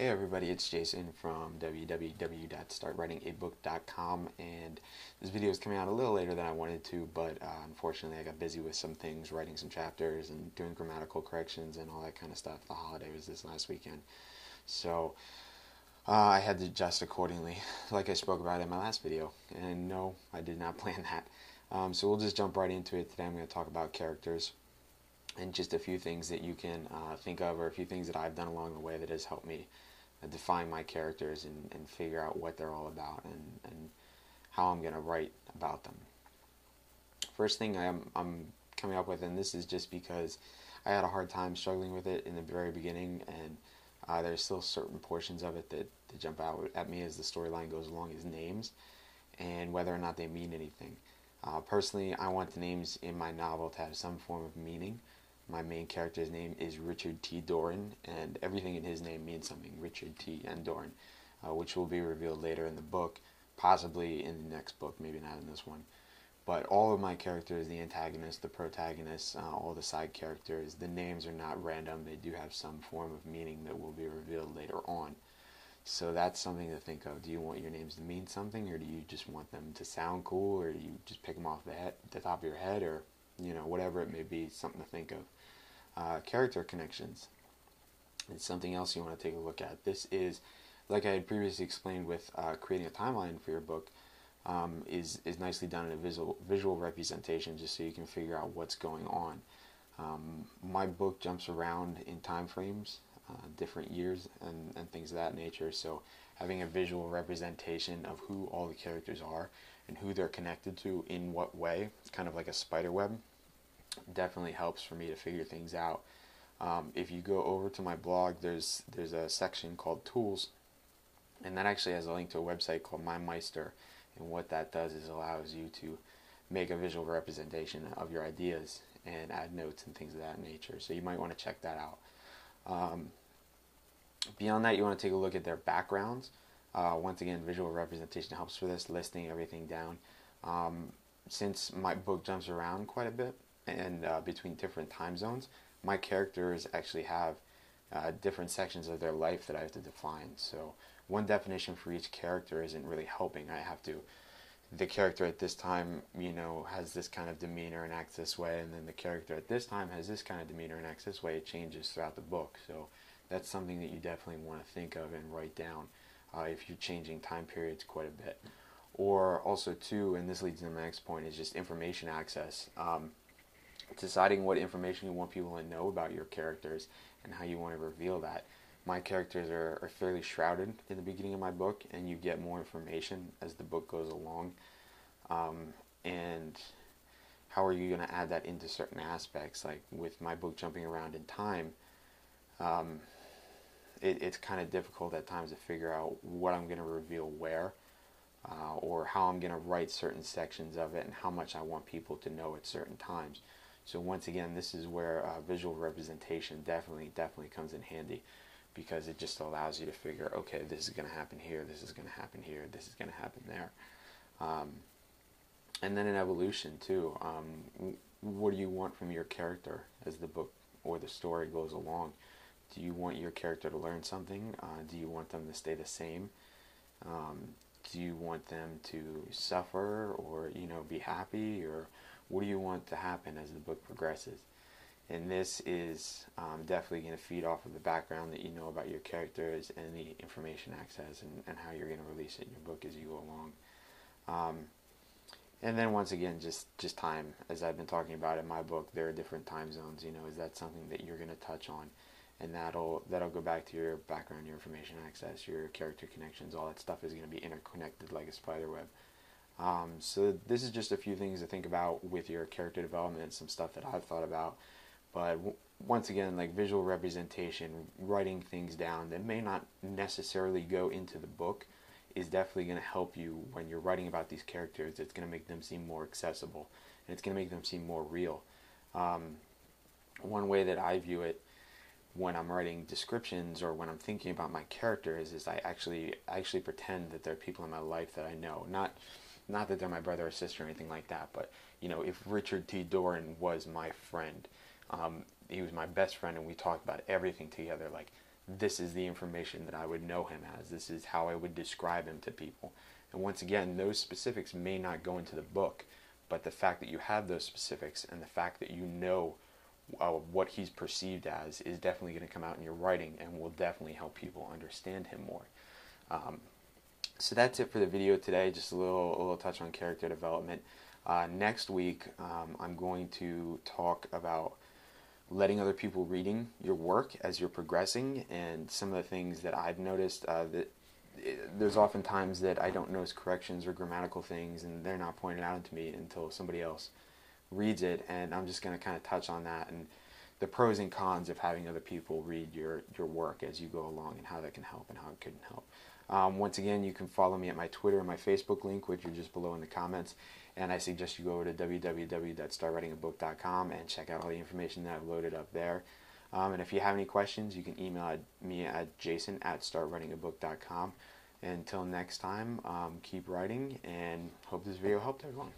Hey everybody, it's Jason from www.startwritingabook.com, and this video is coming out a little later than I wanted to, but unfortunately I got busy with some things, writing some chapters and doing grammatical corrections and all that kind of stuff. The holiday was this last weekend, so I had to adjust accordingly, like I spoke about in my last video, and no, I did not plan that. So we'll just jump right into it. Today I'm going to talk about characters and just a few things that you can think of, or a few things that I've done along the way that has helped me define my characters and figure out what they're all about and how I'm going to write about them. First thing I'm coming up with, and this is just because I had a hard time struggling with it in the very beginning, and there's still certain portions of it that jump out at me as the storyline goes along, is names and whether or not they mean anything. Personally, I want the names in my novel to have some form of meaning. My main character's name is Richard T. Doran, and everything in his name means something, Richard T. and Doran, which will be revealed later in the book, possibly in the next book, maybe not in this one. But all of my characters, the antagonist, the protagonist, all the side characters, the names are not random. They do have some form of meaning that will be revealed later on. So that's something to think of. Do you want your names to mean something, or do you just want them to sound cool, or do you just pick them off the top of your head, or whatever it may be, something to think of. Character connections. It's something else you want to take a look at. This is, like I had previously explained with creating a timeline for your book, is nicely done in a visual representation, just so you can figure out what's going on. My book jumps around in time frames, different years and things of that nature, so having a visual representation of who all the characters are and who they're connected to in what way, it's kind of like a spider web, definitely helps for me to figure things out. If you go over to my blog, there's a section called Tools, and that actually has a link to a website called MyMeister, and what that does is allows you to make a visual representation of your ideas and add notes and things of that nature, so you might want to check that out. Beyond that, you want to take a look at their backgrounds. Once again, visual representation helps for this, listing everything down. Since my book jumps around quite a bit and between different time zones, my characters actually have different sections of their life that I have to define. So one definition for each character isn't really helping. The character at this time, has this kind of demeanor and acts this way, and then the character at this time has this kind of demeanor and acts this way. It changes throughout the book. So that's something that you definitely want to think of and write down if you're changing time periods quite a bit. Or also too, and this leads to my next point, is just information access. Deciding what information you want people to know about your characters and how you want to reveal that. My characters are fairly shrouded in the beginning of my book, and you get more information as the book goes along. And how are you going to add that into certain aspects? Like with my book jumping around in time, it's kind of difficult at times to figure out what I'm going to reveal where, or how I'm going to write certain sections of it and how much I want people to know at certain times. So once again, this is where visual representation definitely comes in handy, because it just allows you to figure, okay, this is going to happen here, this is going to happen here, this is going to happen there. And then in evolution too, what do you want from your character as the book or the story goes along? Do you want your character to learn something? Do you want them to stay the same? Do you want them to suffer or, be happy? Or what do you want to happen as the book progresses? And this is definitely going to feed off of the background that you know about your characters and the information access and how you're going to release it in your book as you go along. And then once again, just time. As I've been talking about in my book, there are different time zones. Is that something that you're going to touch on? And that'll go back to your background, your information access, your character connections. All that stuff is going to be interconnected like a spider web. So this is just a few things to think about with your character development, some stuff that I've thought about. But once again, like visual representation, writing things down that may not necessarily go into the book is definitely going to help you when you're writing about these characters. It's going to make them seem more accessible, and it's going to make them seem more real. One way that I view it when I'm writing descriptions or when I'm thinking about my characters is I actually pretend that they're people in my life that I know. Not that they're my brother or sister or anything like that, but if Richard T. Doran was my friend, he was my best friend, and we talked about everything together. Like, this is the information that I would know him as. This is how I would describe him to people. And once again, those specifics may not go into the book, but the fact that you have those specifics and the fact that you know what he's perceived as is definitely going to come out in your writing and will definitely help people understand him more. So that's it for the video today, just a little touch on character development. Next week, I'm going to talk about letting other people reading your work as you're progressing, and some of the things that I've noticed that there's often times that I don't notice corrections or grammatical things, and they're not pointed out to me until somebody else reads it, and I'm just going to kind of touch on that and the pros and cons of having other people read your work as you go along, and how that can help and how it couldn't help. Once again, you can follow me at my Twitter and my Facebook link, which are just below in the comments. And I suggest you go over to www.startwritingabook.com and check out all the information that I've loaded up there. And if you have any questions, you can email me at jason@startwritingabook.com. Until next time, keep writing, and hope this video helped everyone.